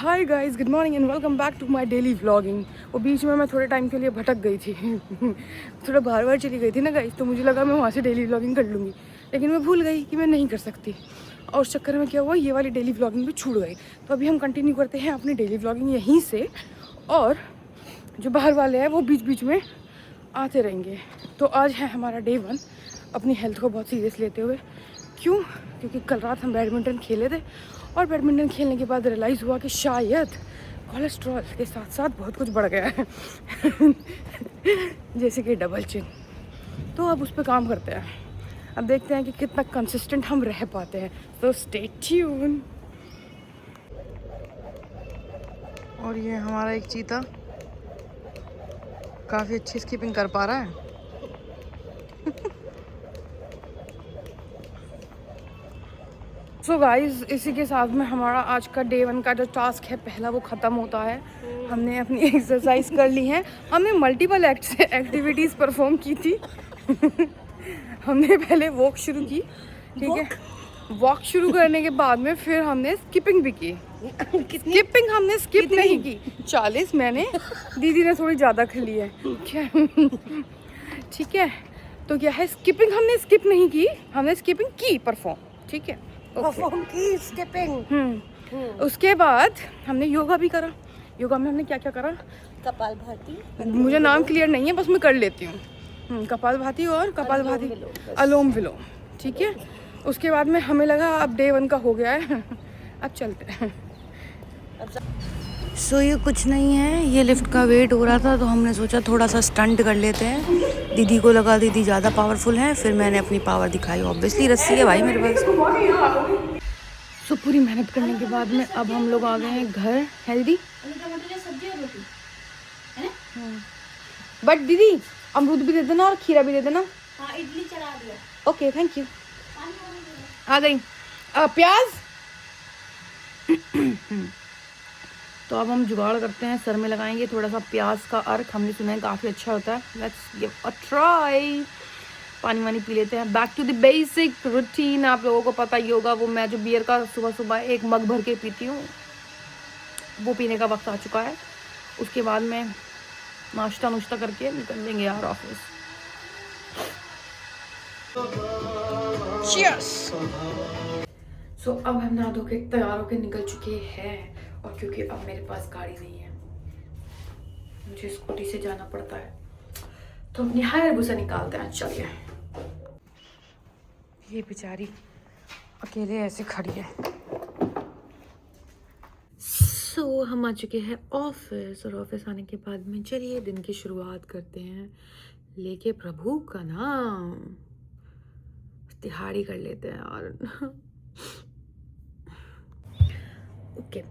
Hi guys, good morning and welcome back to my daily vlogging. वो बीच में मैं थोड़े टाइम के लिए भटक गई थी थोड़ा बाहर बाहर चली गई थी ना गाइस, तो मुझे लगा मैं वहाँ से डेली व्लॉगिंग कर लूँगी, लेकिन मैं भूल गई कि मैं नहीं कर सकती। और उस चक्कर में क्या हुआ, ये वाली डेली व्लॉगिंग भी छूट गई। तो अभी हम कंटिन्यू करते हैं अपनी डेली व्लॉगिंग यहीं से, और जो बाहर वाले हैं वो बीच बीच में आते रहेंगे। तो आज है हमारा डे 1 अपनी हेल्थ को बहुत सीरियस लेते हुए। क्यों? क्योंकि कल रात हम बैडमिंटन खेले थे, और बैडमिंटन खेलने के बाद रियलाइज़ हुआ कि शायद कोलेस्ट्रॉल के साथ साथ बहुत कुछ बढ़ गया है जैसे कि डबल चिन। तो अब उस पर काम करते हैं। अब देखते हैं कि कितना कंसिस्टेंट हम रह पाते हैं। तो स्टे ट्यून। और ये हमारा एक चीता काफ़ी अच्छी स्किपिंग कर पा रहा है। सो गाइस, इसी के साथ में हमारा आज का डे 1 का जो टास्क है पहला वो ख़त्म होता है। हमने अपनी एक्सरसाइज कर ली है, हमने मल्टीपल एक्टिविटीज़ परफॉर्म की थी हमने पहले वॉक शुरू की, ठीक है। वॉक शुरू करने के बाद में फिर हमने स्किपिंग भी की। स्किपिंग हमने स्किप नहीं की, 40 मैंने, दीदी ने थोड़ी ज़्यादा खेली है, ठीक है। तो क्या है, स्किपिंग हमने स्किप नहीं की, हमने स्किपिंग की परफॉर्म, ठीक है। परफॉर्म की स्किपिंग। उसके बाद हमने योगा भी करा। योगा में हमने क्या क्या करा? कपालभाति, मुझे नाम क्लियर नहीं है, बस मैं कर लेती हूँ। कपालभाति और कपालभाति, अलोम विलोम, ठीक है। उसके बाद में हमें लगा अब डे 1 का हो गया है अब चलते हैं। सो ये कुछ नहीं है, ये लिफ्ट का वेट हो रहा था तो हमने सोचा थोड़ा सा स्टंट कर लेते हैं। दीदी को लगा दीदी ज़्यादा पावरफुल है, फिर मैंने अपनी पावर दिखाई। ऑब्वियसली रस्सी है भाई मेरे पास। सो पूरी मेहनत करने के बाद में अब हम लोग आ गए हैं घर। हेल्दी बट दीदी अमरूद भी दे देना और खीरा भी दे देना। हाँ, इडली चढ़ा दिया। Okay, thank you. आ गई प्याज तो अब हम जुगाड़ करते हैं, सर में लगाएंगे थोड़ा सा प्याज का अर्क। हमने सुना है काफ़ी अच्छा होता है। Let's give a try. पानी वानी पी लेते हैं। Back to the basic routine. आप लोगों को पता ही होगा, वो मैं जो बियर का सुबह सुबह 1 मग भर के पीती हूँ, वो पीने का वक्त आ चुका है। उसके बाद में नाश्ता नुश्ता करके निकल लेंगे यार ऑफिस। Cheers! सो अब हम नहा धो के तैयार होके निकल चुके हैं, और क्योंकि अब मेरे पास गाड़ी नहीं है, मुझे स्कूटी से जाना पड़ता है, तो अपनी हायाबुसा निकालते हैं। चलिए, ये बेचारी अकेले ऐसे खड़ी है। सो हम आ चुके हैं ऑफिस, और ऑफिस आने के बाद में चलिए दिन की शुरुआत करते हैं लेके प्रभु का नाम। तिहाड़ी कर लेते हैं और ओके।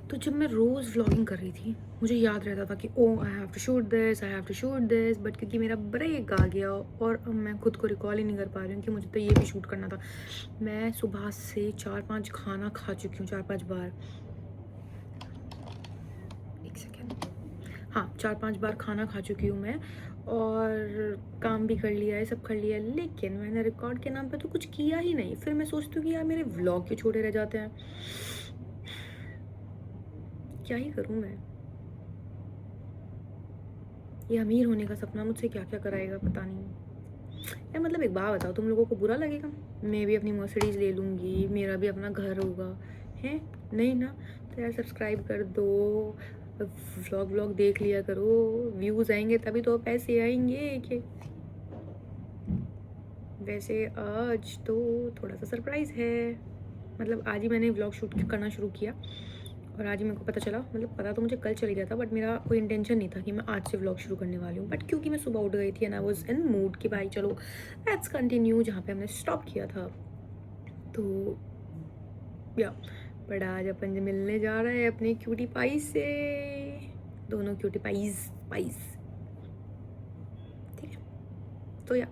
तो जब मैं रोज़ व्लॉगिंग कर रही थी, मुझे याद रहता था कि oh I have to shoot this, I have to shoot this, but क्योंकि मेरा ब्रेक आ गया और अब मैं खुद को रिकॉल ही नहीं कर पा रही हूँ कि मुझे तो ये भी शूट करना था। मैं सुबह से 4-5 खाना खा चुकी हूँ, 4-5 बार। एक सेकेंड, हाँ 4-5 बार खाना खा चुकी हूँ मैं, और काम भी कर लिया है, सब कर लिया है, लेकिन मैंने रिकॉर्ड के नाम पे तो कुछ किया ही नहीं। फिर मैं सोचती हूँ कि यार मेरे व्लॉग क्यों छोटे रह जाते हैं, क्या ही करूँ मैं। ये अमीर होने का सपना मुझसे क्या क्या कराएगा पता नहीं यार। मतलब एक बात बताओ, तुम लोगों को बुरा लगेगा? मैं भी अपनी मर्सिडीज़ ले लूँगी, मेरा भी अपना घर होगा, है नहीं ना? तो यार सब्सक्राइब कर दो, व्लॉग देख लिया करो, व्यूज़ आएंगे तभी तो पैसे आएंगे। कि वैसे आज तो थोड़ा सा सरप्राइज़ है, मतलब आज ही मैंने व्लॉग शूट करना शुरू किया, और आज ही मेरे को पता चला। मतलब पता तो मुझे कल चल गया था, बट मेरा कोई इंटेंशन नहीं था कि मैं आज से व्लॉग शुरू करने वाली हूँ। बट क्योंकि मैं सुबह उठ गई थी and I was in mood कि भाई चलो लेट्स कंटिन्यू जहाँ पे हमने स्टॉप किया था। तो या बट आज अपन जो मिलने जा रहे हैं अपनी क्यूटी पाई से, दोनों क्यूटी पाइज, ठीक है। तो या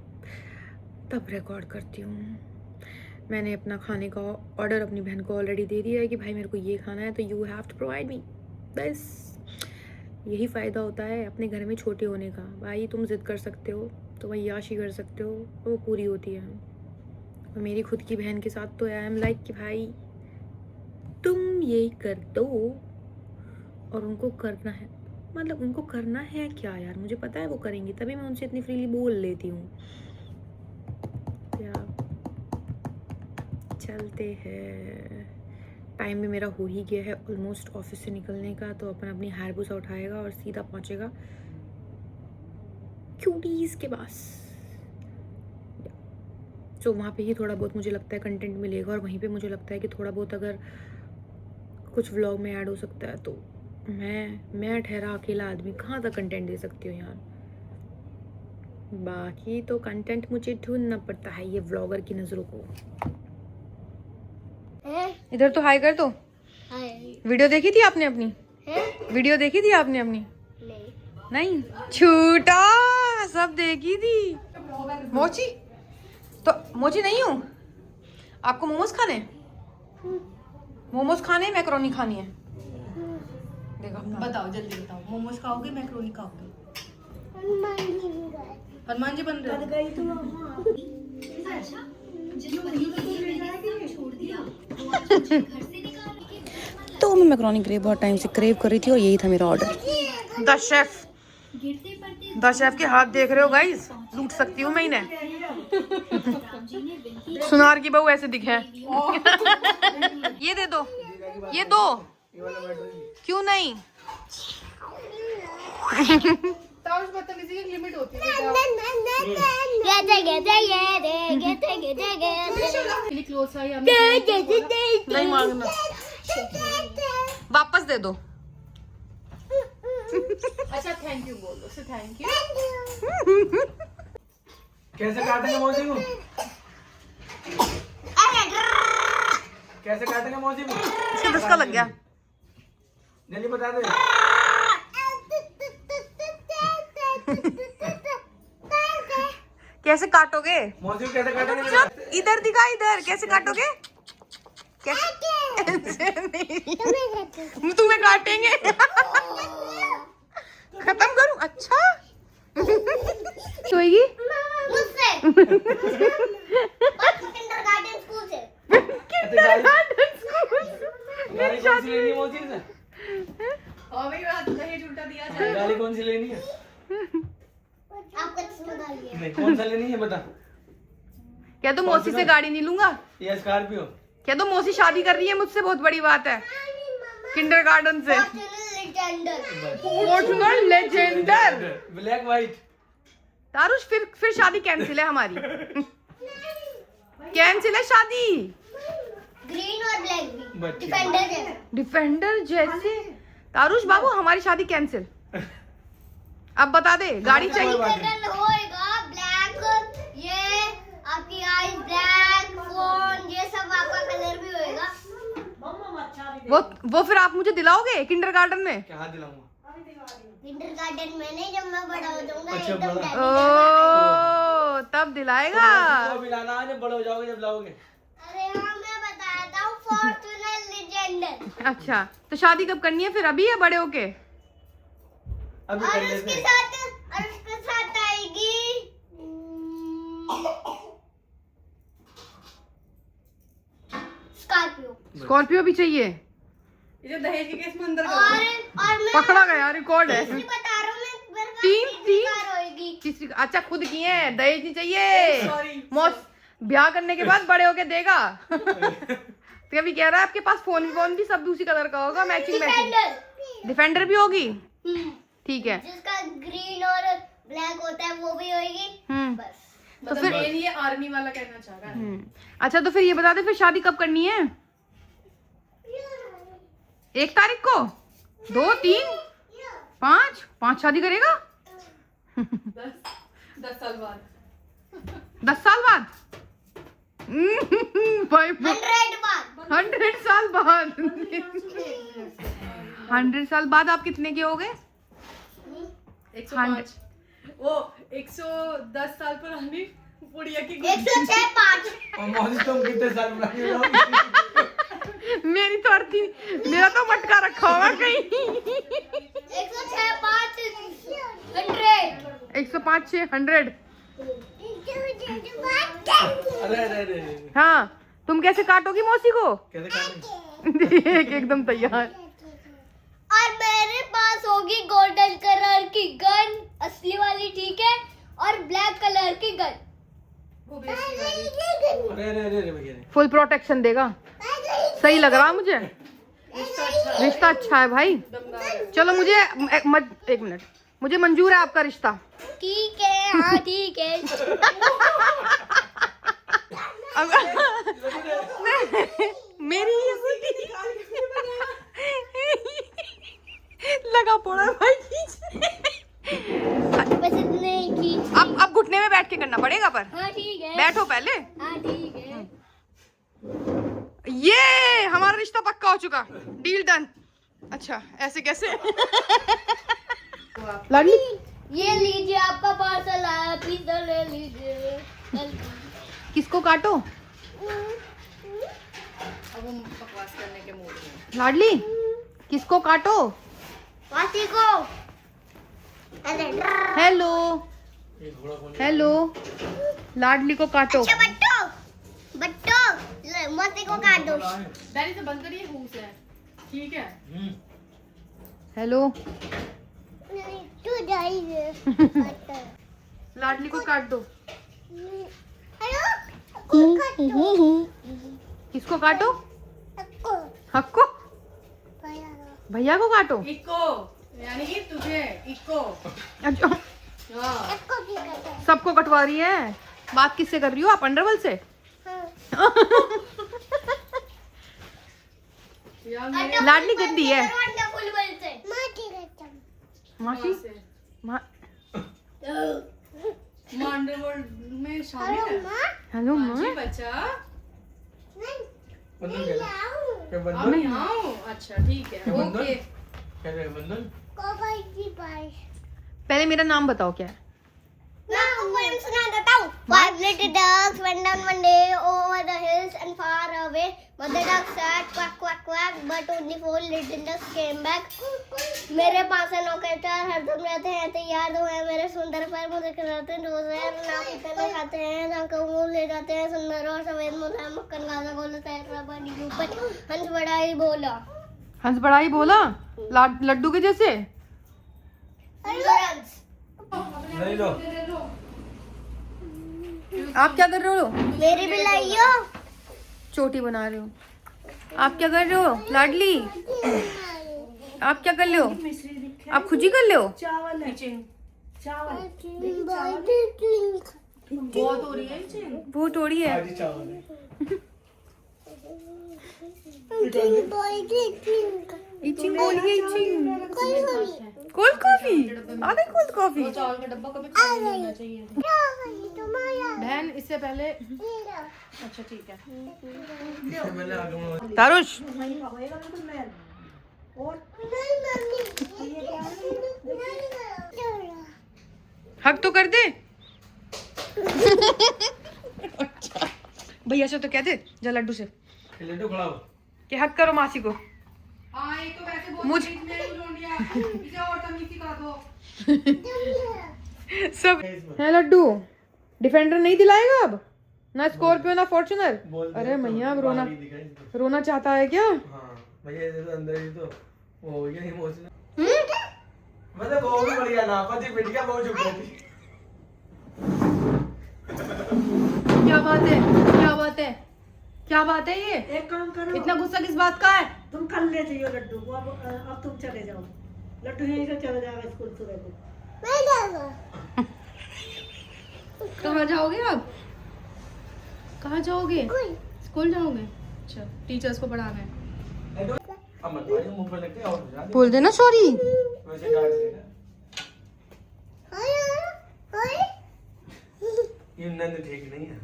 तब रिकॉर्ड करती हूँ। मैंने अपना खाने का ऑर्डर अपनी बहन को ऑलरेडी दे दिया है कि भाई मेरे को ये खाना है, तो you have to provide me. बस यही फ़ायदा होता है अपने घर में छोटे होने का। भाई तुम ज़िद कर सकते हो, तो भाई याशी कर सकते हो, वो पूरी होती है। और मेरी खुद की बहन के साथ तो आई एम लाइक कि भाई तुम ये कर दो और उनको करना है, मतलब उनको करना है क्या यार, मुझे पता है वो करेंगी, तभी मैं उनसे इतनी फ्रीली बोल लेती हूँ। क्या चलते हैं, टाइम भी मेरा हो ही गया है ऑलमोस्ट ऑफिस से निकलने का, तो अपन अपनी हायरबूसा उठाएगा और सीधा पहुँचेगा क्यूटीज़ के पास। तो वहाँ पे ही थोड़ा बहुत मुझे लगता है कंटेंट मिलेगा, और वहीं पे मुझे लगता है कि थोड़ा बहुत अगर कुछ व्लॉग में ऐड हो सकता है। तो मैं ठहरा अकेला आदमी कहाँ तक कंटेंट दे सकती हूँ यार। बाकी तो कंटेंट मुझे ढूंढना पड़ता है ये व्लॉगर की नज़रों को। इधर तो हाय कर दो। वीडियो देखी थी आपने अपनी? वीडियो देखी थी आपने अपनी? नहीं छूटा, सब देखी थी। मोची तो मोची नहीं हूँ। आपको मोमोज खाने? मोमोज खाने, मैकरोनी खानी है? देखो बताओ, जल्दी बताओ, मोमोज खाओगे मैकरोनी खाओगे? हनुमान जी बन रहे तो मैं मैकरोनी क्रेव बहुत टाइम से क्रेव कर रही थी, और यही था मेरा ऑर्डर। द शेफ के हाथ देख रहे हो गाइस, लूट सकती हूँ मैं इन्हें। सुनार की बहू ऐसे दिखे। ये दे दो, ये दो, क्यों नहीं? बदतमीजी की लिमिट होती है। नहीं मांगना, वापस दे दो। अच्छा थैंक यू बोल दो, से थैंक यू। कैसे काटेंगे मौसी को? कैसे काटेंगे मौसी को? इसका धक्का लग गया। जल्दी बता दे। कैसे काटोगे? मौसी को कैसे काटेंगे? इधर दिखा, इधर कैसे काटोगे? कैसे? तुम्हें काटेंगे। खत्म करूं? अच्छा सोएगी? मुझसे किंडरगार्टन स्कूल से। Kindergarten school. गाड़ी कौन सी लेनी है मौसी से? और मेरी बात दहेज उल्टा दिया जाए। गाड़ी कौन सी लेनी है? आपका चश्मा डालिए। नहीं, कौन सा लेनी है बता। क्या तो मौसी से गाड़ी नहीं लूंगा? ये स्कॉर्पियो। क्या तो मौसी शादी कर रही है मुझसे, बहुत बड़ी बात है। किंडरगार्टन से फॉर्च्यूनर लेजेंडर ब्लैक व्हाइट। तारुष फिर शादी कैंसिल है हमारी। कैंसिल है शादी। ग्रीन और ब्लैक भी। बच्चे। डिफेंडर जैसा। डिफेंडर जैसे। तारुष बाबू हमारी शादी कैंसिल। अब बता दे, गाड़ी चाहिए। कलर होएगा ब्लैक, ये आपकी आईज ब्लैक, फोन ये सब आपका कलर भी होएगा। वो फिर आप मुझे दिलाओगे किंडरगार्टन में? क्या दिलाऊंगा? किंडरगार्टन में नहीं, जब मैं बड़ा हो जाऊंगा अच्छा, एकदम बड़ा। डैडी। ओ तब दिलाएगा। तो भी लाना है, जब बड़े हो जाओगे जब लाओगे। अरे हाँ, मैं बताता हूँ फॉर्च्यूनर लेजेंडर। अच्छा तो शादी कब करनी है फिर, अभी या बड़े होके? अभी और कर लेते उसके हैं। साथ आएगी स्कॉर्पियो। स्कॉर्पियो भी चाहिए? ये जो दहेज के केस में अंदर और मैं पकड़ा गया, रिकॉर्ड है। तीसरी बता रहा हूँ मैं, मेरे पास तीन तीसरी कार होएगी। तीसरी, अच्छा खुद की है, दहेज नहीं चाहिए। सॉरी। मौस ब्याह करने के बाद बड़े होके देगा। तो अभी कह रहा है आपके पास फोन भी सब दूसरी कलर का होगा, मैचिंग। डिफेंडर। डिफेंडर भी होगी? ठीक है। जिसका ग्रीन और ब्लैक होता है वो भी होएगी। बस। तो फिर ये आर्मी वाला कहना चाह रहा है। अच्छा तो फिर ये बता दे, फिर शादी कब करनी है? 1 तारीख को? 2, 3, 5 शादी करेगा? 10 साल बाद। 10 साल बाद? 100 साल बाद। 100 साल बाद आप कितने के हो गए? 105। वो 110 साल पुरानी बुढ़िया की 106 5। और मौसी तुम कितने साल पुरानी हो? मेरी तो अर्थी, मेरा तो मटका रखा होगा कहीं। 106 5 100। 105 6 100। अरे अरे अरे हाँ तुम कैसे काटोगी मौसी को? कैसे काटेंगे? एकदम तैयार। और मेरे होगी गोल्डन कलर की गन, असली वाली, ठीक है, और ब्लैक कलर की गन। अरे अरे अरे भैया फुल प्रोटेक्शन देगा, सही लग रहा मुझे। रिश्ता अच्छा है भाई। चलो मुझे एक मिनट, मुझे मंजूर है आपका रिश्ता। ठीक है, हाँ ठीक है। मेरी लगा पड़ा भाई बस इतने ही खींच। अब घुटने में बैठ के करना पड़ेगा पर। हाँ ठीक है, बैठो पहले। हाँ ठीक है। ये हमारा रिश्ता पक्का हो चुका, डील डन। अच्छा ऐसे कैसे? लाडली ये लीजिए आपका पार्सल आया, पिज्जा ले लीजिए। किसको काटो? लाडली किसको काटो? मासी को। हेलो हेलो, लाडली को काटो। अच्छा बट्टो, बट्टो, मासी को काट दो। डैडी से बंद करिए घूस है, ठीक है। हेलो तू जाइए। लाडली को काट दो। किसको काटो? हक को? भैया को काटो। इको यानी कि तुझे इको। अच्छा हाँ। सबको कटवा रही है। बात किससे कर रही हो आप? अंडरवल से? लाडली गंदी है। मासी अंडरवर्ल्ड में शामिल है। हेलो जी माँ। बच्चा, बंधन क्या अब बंधन मैं आऊँ? अच्छा ठीक है, क्या बंधन? ओके। क्या है बंधन? पहले मेरा नाम बताओ क्या है? मैं आपको पोएम सुना देता हूँ। Five little ducks went down one day over the hills and far away. Mother duck sat quack quack quack, but only four little ducks came back. मेरे पास है नौकरचार, हरदम रहते हैं तैयार, दो है मेरे सुंदर पर मुझे खिलाते हैं रोज है, ना पीते ना खाते हैं, ना कहूँ ले जाते हैं, सुंदर और सफेद मुलायम मक्खन गाजा गोला सैरा बड़ी ऊपर। हंस बड़ा ही बोला। हंस बड़ा ही बोला? लड्डू के जैसे? हंस नहीं लो। आप क्या कर रहे हो? मेरी भी लाइयो। चोटी बना रहे हो। आप क्या कर रहे हो लाडली? आप क्या कर रहे हो? आप खुद ही कर रहे हो? बहुत हो रही है इसे। बहुत हो रही है। आज ही चावल है। इचिंग हो रही है, इचिंग। कोल्ड कॉफी आ गई, कोल्ड कॉफी। चावल का डब्बा कभी खाली नहीं होना चाहिए। बहन इससे पहले, अच्छा ठीक है। मैंने आगे तारुष हक तो कर दे। अच्छा भैया से तो कह दे, जा लड्डू से लड्डू खड़ा हो। कि हक करो मासी को। हाँ ये तो वैसे बहुत मुझ- इसे और तमीज़ सिखा दो। सब है लड्डू। डिफेंडर नहीं दिलाएगा अब? ना स्कॉर्पियो ना फॉर्च्यूनर? अरे मैया अब रोना चाहता है क्या? हाँ भैया इधर तो अंदर ही तो वो हो गया इमोशनल। मतलब वो भी बढ़िया ना, पति पिट गया, बहुत चुप थी। क्या बात है, क्या बात है, क्या बात है ये? एक काम करो, इतना गुस्सा किस बात का है? तुम कल ले जाइयो लड्डू को। अब तुम चले जाओ। लड्डू यहीं से चला जाएगा स्कूल सुबह को। कहाँ जाओगे आप? कहाँ जाओगे? स्कूल जाओगे? अच्छा, टीचर्स को पढ़ाना है। अब मत मारियो, मुंह पे लग गया और हो जाए। बोल देना सॉरी। वैसे डांट देगा। ये नंद ठीक नहीं है।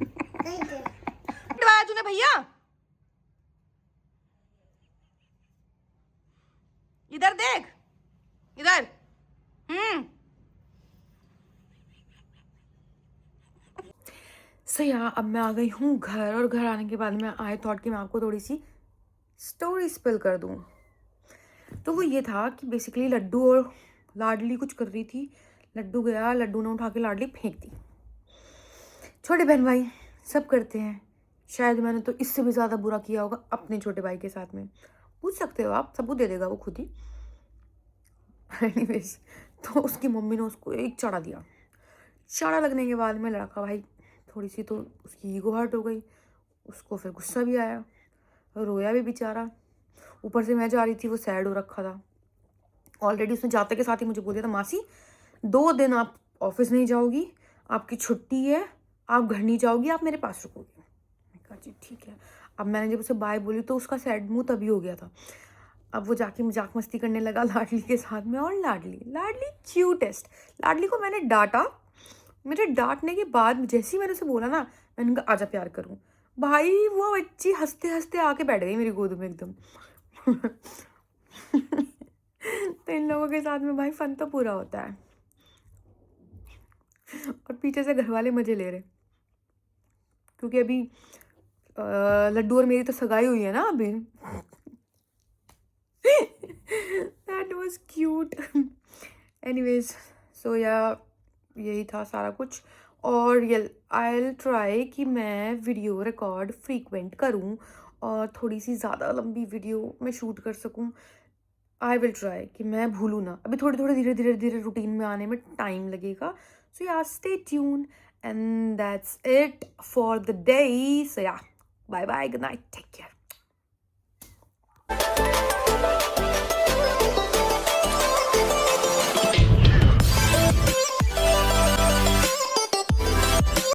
डवाया तूने भैया? इधर देख, इधर। सही अब मैं आ गई हूँ घर, और घर आने के बाद मैं आई थॉट कि मैं आपको थोड़ी सी स्टोरी स्पिल कर दूँ। तो वो ये था कि बेसिकली लड्डू और लाडली कुछ कर रही थी। लड्डू गया, लड्डू ने उठा के लाडली फेंक दी। छोटे बहन भाई सब करते हैं, शायद मैंने तो इससे भी ज़्यादा बुरा किया होगा अपने छोटे भाई के साथ में। पूछ सकते हो आप, सबूत दे देगा वो खुद ही। एनीवेज, तो उसकी मम्मी ने उसको एक चढ़ा दिया। चढ़ा लगने के बाद में लड़का भाई थोड़ी सी तो उसकी ईगो हर्ट हो गई, उसको फिर गुस्सा भी आया, रोया भी बेचारा। ऊपर से मैं जा रही थी, वो सैड हो रखा था ऑलरेडी। उसने जाते के साथ ही मुझे बोल दिया था, मासी 2 दिन आप ऑफिस नहीं जाओगी, आपकी छुट्टी है, आप घर नहीं जाओगी, आप मेरे पास रुकोगी। मैं कहा जी ठीक है। अब मैंने जब उसे बाय बोली तो उसका सैड मुंह तभी हो गया था। अब वो जाके मजाक मस्ती करने लगा लाडली के साथ में, और लाडली लाडली क्यूटेस्ट। लाडली को मैंने डांटा, मेरे डांटने के बाद जैसे ही मैंने उसे बोला ना, मैंने कहा आजा प्यार करूं, भाई वो बच्ची हंसते हंसते आके बैठ गई मेरी गोद में एकदम। तो इन लोगों के साथ में भाई फन तो पूरा होता है। और पीछे से घर वाले मजे ले रहे, क्योंकि अभी लड्डू और मेरी तो सगाई हुई है ना अभी। That was cute. एनीवेज, सो या यही था सारा कुछ। और ये आई विल ट्राई कि मैं वीडियो रिकॉर्ड फ्रीक्वेंट करूं और थोड़ी सी ज़्यादा लंबी वीडियो मैं शूट कर सकूं। आई विल ट्राई कि मैं भूलूँ ना। अभी थोड़ी थोड़ी धीरे धीरे रूटीन में आने में टाइम लगेगा। So yeah stay tune and that's it for the day. So yeah bye bye, good night, take care.